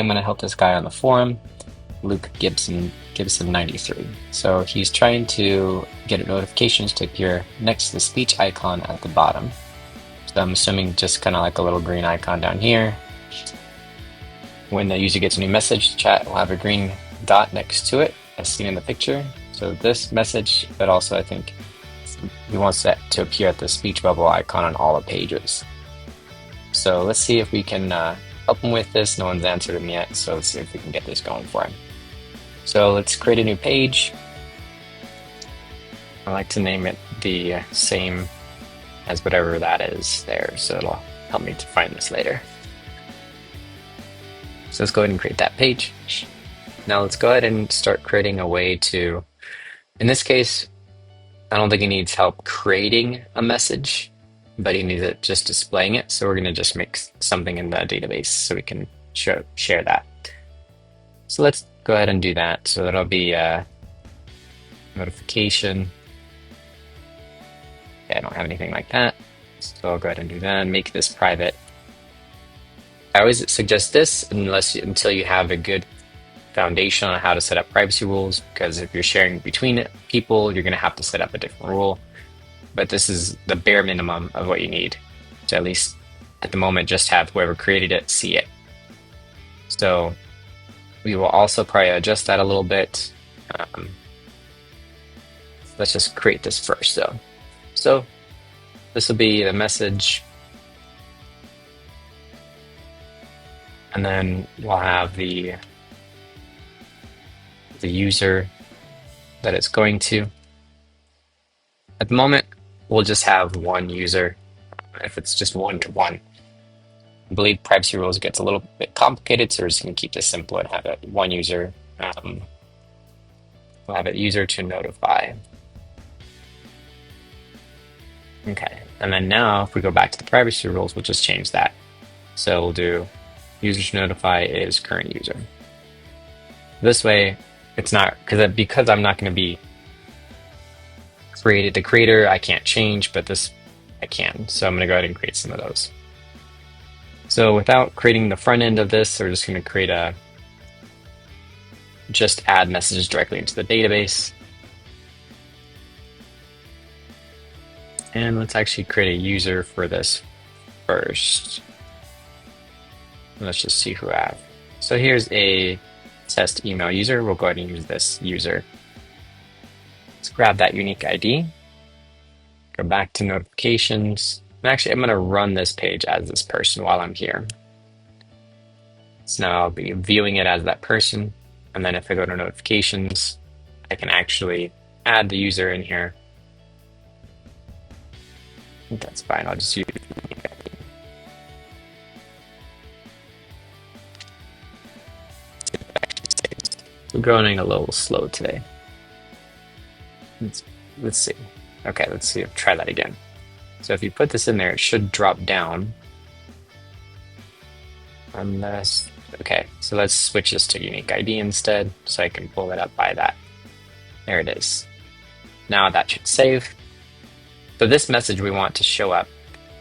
I'm going to help this guy on the forum, Luke Gibson 93. So he's trying to get notifications to appear next to the speech icon at the bottom. So I'm assuming just kind of like a little green icon down here. When the user gets a new message, the chat will have a green dot next to it, as seen in the picture. So this message, but also I think he wants that to appear at the speech bubble icon on all the pages. So let's see if we can help him with this. No one's answered him yet, so let's see if we can get this going for him. So let's create a new page. I like to name it the same as whatever that is there, so it'll help me to find this later. So let's go ahead and create that page. Now let's go ahead and start creating a way to, in this case, I don't think he needs help creating a message, but he needs it just displaying it. So we're going to just make something in the database so we can share that. So let's go ahead and do that. So that'll be a notification. Yeah, I don't have anything like that. So I'll go ahead and do that and make this private. I always suggest this until you have a good foundation on how to set up privacy rules, because if you're sharing between people, you're going to have to set up a different rule. But this is the bare minimum of what you need to, at least at the moment, just have whoever created it see it. So we will also probably adjust that a little bit. Let's just create this first though. So this will be the message. And then we'll have the user that it's going to. At the moment, we'll just have one user if it's just one-to-one. I believe privacy rules gets a little bit complicated, so we're just going to keep this simple and have it one user. We'll have it user to notify. Okay, and then now if we go back to the privacy rules, we'll just change that. So we'll do user to notify is current user. This way, it's not, because I'm not going to be created the creator, I can't change, but this I can. So I'm going to go ahead and create some of those. So without creating the front end of this, we're just going to create just add messages directly into the database. And let's actually create a user for this first. Let's just see who I have. So here's a test email user. We'll go ahead and use this user. Let's grab that unique ID. Go back to notifications. And actually, I'm going to run this page as this person while I'm here. So now I'll be viewing it as that person. And then if I go to notifications, I can actually add the user in here. I think that's fine. I'll just use it. We're going a little slow today. Let's see. Okay, let's see. Try that again. So if you put this in there, it should drop down. Unless, okay, so let's switch this to unique ID instead, so I can pull it up by that. There it is. Now that should save. So this message we want to show up.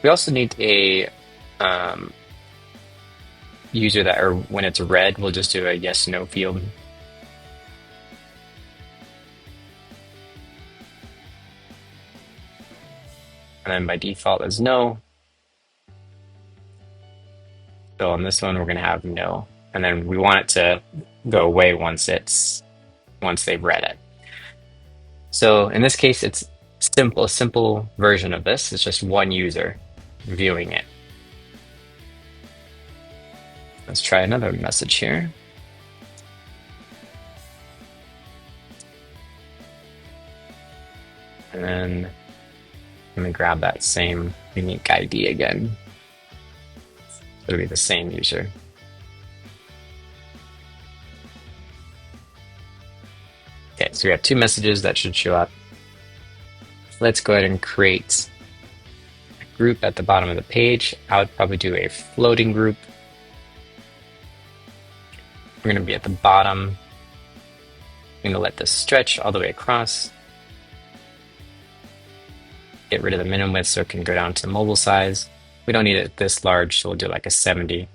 We also need a user that, or when it's red, we'll just do a yes/no field. And then by default is no. So on this one, we're going to have no. And then we want it to go away once they've read it. So in this case, it's a simple version of this. It's just one user viewing it. Let's try another message here. And then I'm going to grab that same unique ID again. It'll be the same user. Okay, so we have two messages that should show up. Let's go ahead and create a group at the bottom of the page. I would probably do a floating group. We're going to be at the bottom. I'm going to let this stretch all the way across. Get rid of the minimum width so it can go down to the mobile size. We don't need it this large, so we'll do like a 70.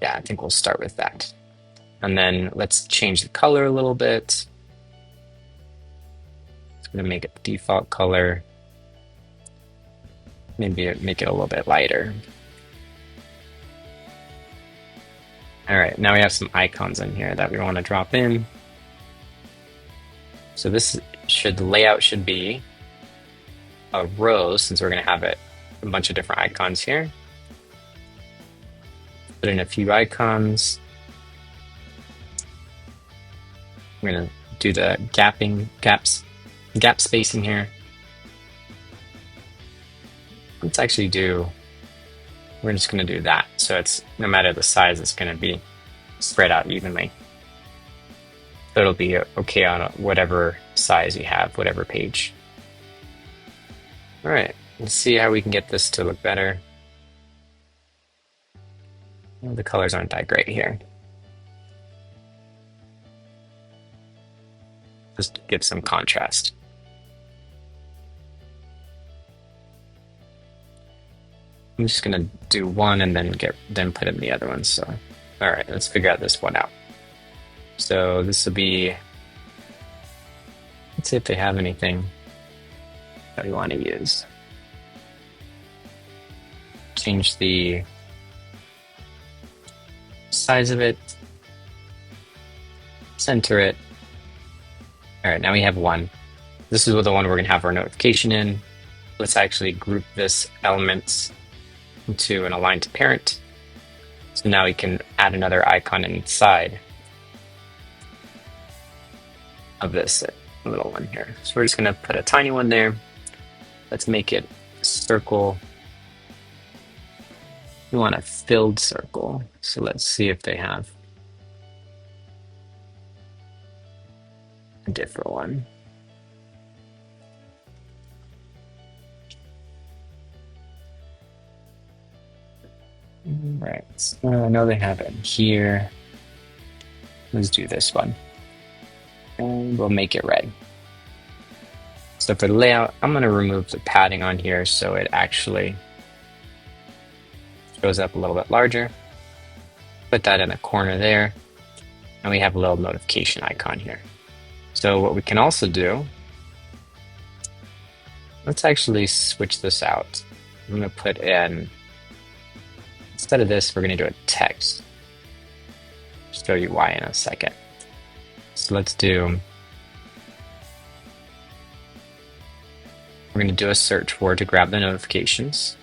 Yeah, I think we'll start with that. And then let's change the color a little bit. It's going to make it the default color. Maybe make it a little bit lighter. All right, now we have some icons in here that we want to drop in. So the layout should be a row, since we're going to have a bunch of different icons here. Put in a few icons. We're going to do the gap spacing here. Let's actually we're just going to do that. So it's no matter the size, it's going to be spread out evenly. So it'll be okay on whatever size you have, whatever page. All right, let's see how we can get this to look better. Well, the colors aren't that great here. Just give some contrast. I'm just gonna do one and then put in the other one. So, all right, let's figure out this one out. So this will be, let's see if they have anything that we want to use. Change the size of it, center it. All right, now we have one. This is the one we're gonna have our notification in. Let's actually group this element into an align to parent. So now we can add another icon inside of this little one here. So we're just gonna put a tiny one there. Let's make it a circle. We want a filled circle. So let's see if they have a different one. Right, so I know they have it here. Let's do this one. And we'll make it red. So for the layout, I'm going to remove the padding on here so it actually shows up a little bit larger. Put that in a corner there. And we have a little notification icon here. So what we can also do, let's actually switch this out. I'm going to put in, instead of this, we're going to do a text. I'll show you why in a second. So we're going to do a search word to grab the notifications.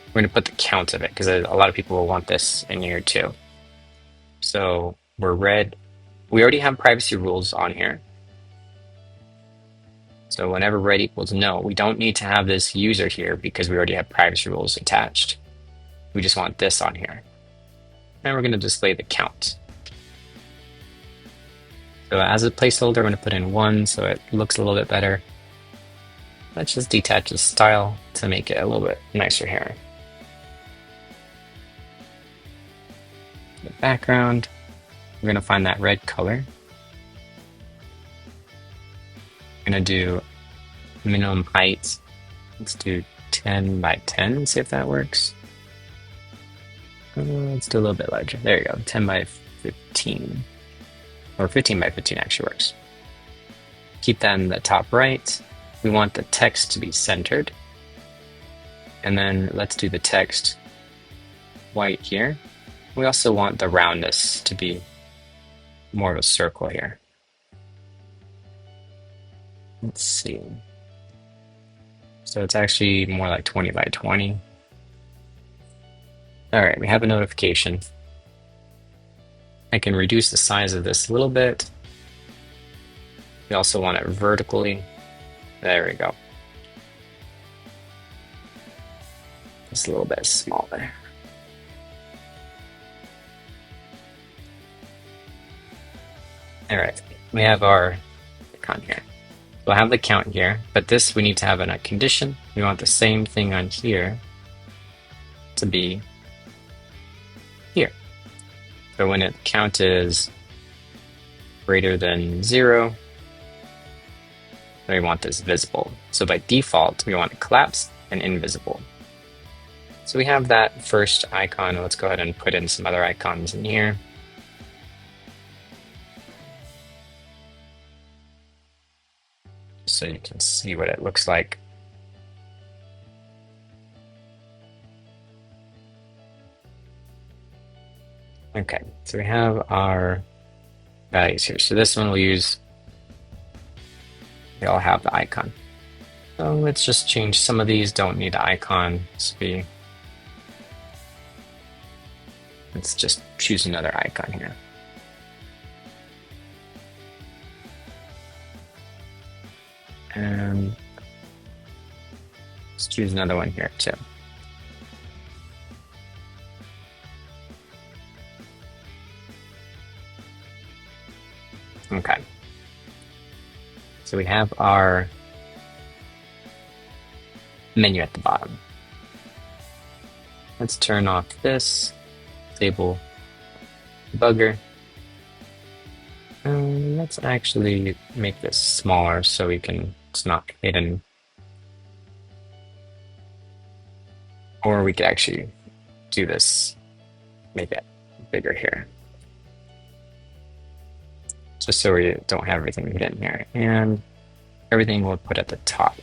We're going to put the count of it because a lot of people will want this in here too. So we're red. We already have privacy rules on here. So whenever red equals no, we don't need to have this user here because we already have privacy rules attached. We just want this on here. And we're going to display the count. So as a placeholder, I'm going to put in 1 so it looks a little bit better. Let's just detach the style to make it a little bit nicer here. The background, we're going to find that red color. I'm going to do minimum height. Let's do 10 by 10, see if that works. Let's do a little bit larger. There you go, 10 by 15. Or 15 by 15 actually works. Keep that in the top right. We want the text to be centered. And then let's do the text white here. We also want the roundness to be more of a circle here. Let's see. So it's actually more like 20 by 20. All right, we have a notification. I can reduce the size of this a little bit. We also want it vertically. There we go. Just a little bit smaller. All right, we have our icon here. We'll have the count here, but this we need to have in a condition. We want the same thing on here to be here. So when it count is greater than 0, then we want this visible. So by default, we want it collapsed and invisible. So we have that first icon. Let's go ahead and put in some other icons in here. So you can see what it looks like. Okay, so we have our values here. So this one we'll use, they all have the icon. So let's just change some of these, don't need the icon. Let's just choose another icon here. And let's choose another one here too. Okay. So we have our menu at the bottom. Let's turn off this, disable debugger. Let's actually make this smaller so it's not hidden. Or we could actually do this, make it bigger here. Just so we don't have everything hidden here. And everything we'll put at the top.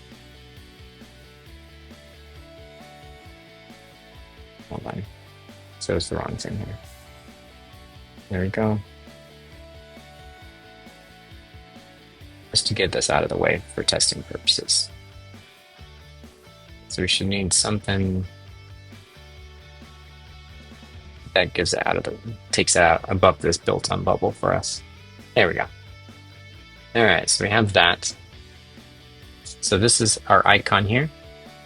Hold on. So it's the wrong thing here. There we go. Just to get this out of the way for testing purposes. So we should need something that gives it takes it out above this built-on bubble for us. There we go. All right, so we have that. So this is our icon here.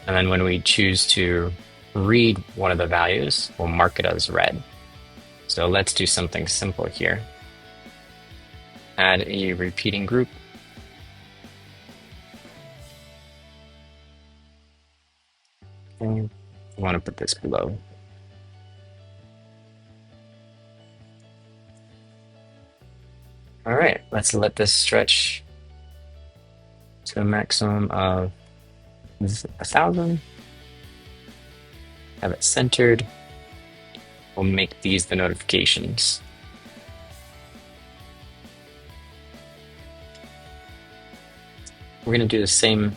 And then when we choose to read one of the values, we'll mark it as red. So let's do something simple here. Add a repeating group. Okay. I want to put this below. All right, let's let this stretch to a maximum of 1,000. Have it centered. We'll make these the notifications. We're going to do the same.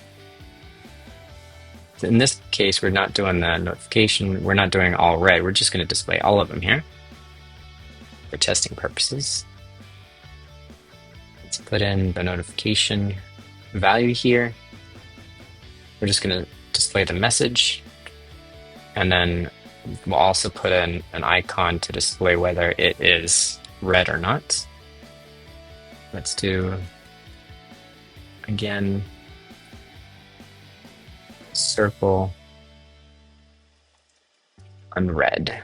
In this case, we're not doing the notification. We're not doing all red. We're just going to display all of them here for testing purposes. Let's put in the notification value here. We're just going to display the message. And then we'll also put in an icon to display whether it is red or not. Let's do, again, circle unread.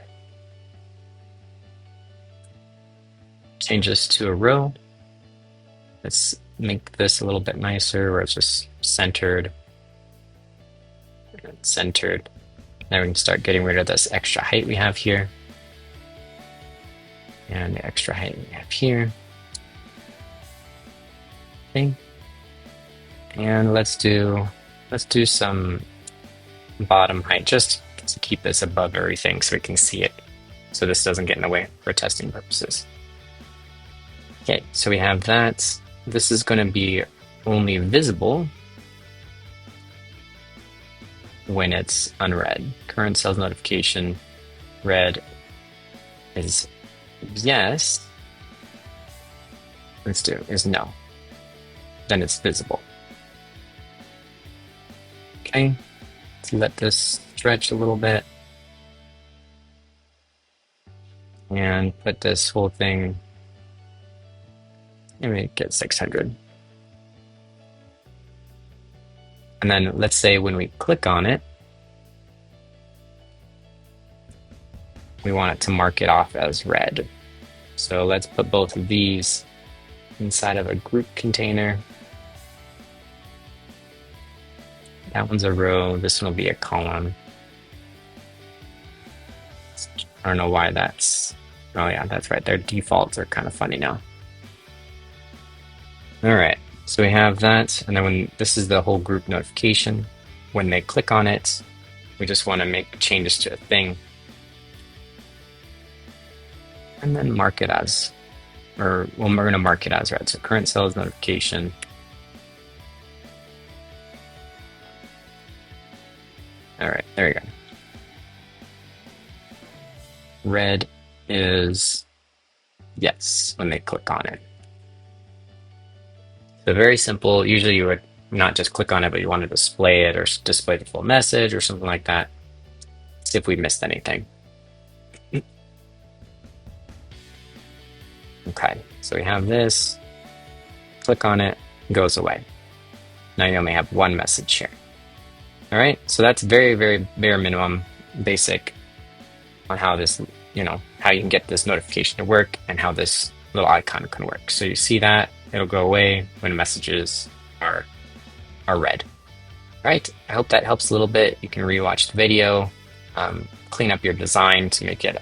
Change this to a row. Let's make this a little bit nicer where it's just centered. Centered. Now we can start getting rid of this extra height we have here. And the extra height we have here. Okay. And let's do some bottom height just to keep this above everything so we can see it. So this doesn't get in the way for testing purposes. Okay, so we have that. This is going to be only visible when it's unread. Current sales notification red is yes. Let's do is no. Then it's visible. Okay, let's let this stretch a little bit and put this whole thing. Let me get 600. And then let's say when we click on it, we want it to mark it off as red. So let's put both of these inside of a group container. That one's a row, this one will be a column. I don't know why that's, oh yeah, that's right, their defaults are kind of funny now. All right, so we have that, and then when this is the whole group notification, when they click on it, We just want to make changes to a thing and then mark it as, or well, we're going to mark it as red. So current sales notification. All right, there you go. Red is yes when they click on it. So very simple. Usually you would not just click on it, but you want to display it or display the full message or something like that. See if we missed anything. Okay, so we have this. Click on it, it goes away. Now you only have one message here. All right, so that's very, very bare minimum basic on how this, how you can get this notification to work and how this little icon can work. So you see that, it'll go away when messages are read. All right, I hope that helps a little bit. You can rewatch the video, clean up your design to make it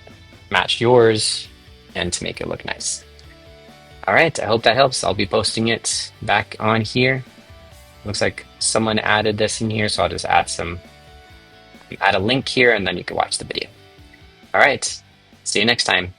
match yours and to make it look nice. All right, I hope that helps. I'll be posting it back on here. Looks like someone added this in here, so I'll just add a link here and then you can watch the video. All right, see you next time.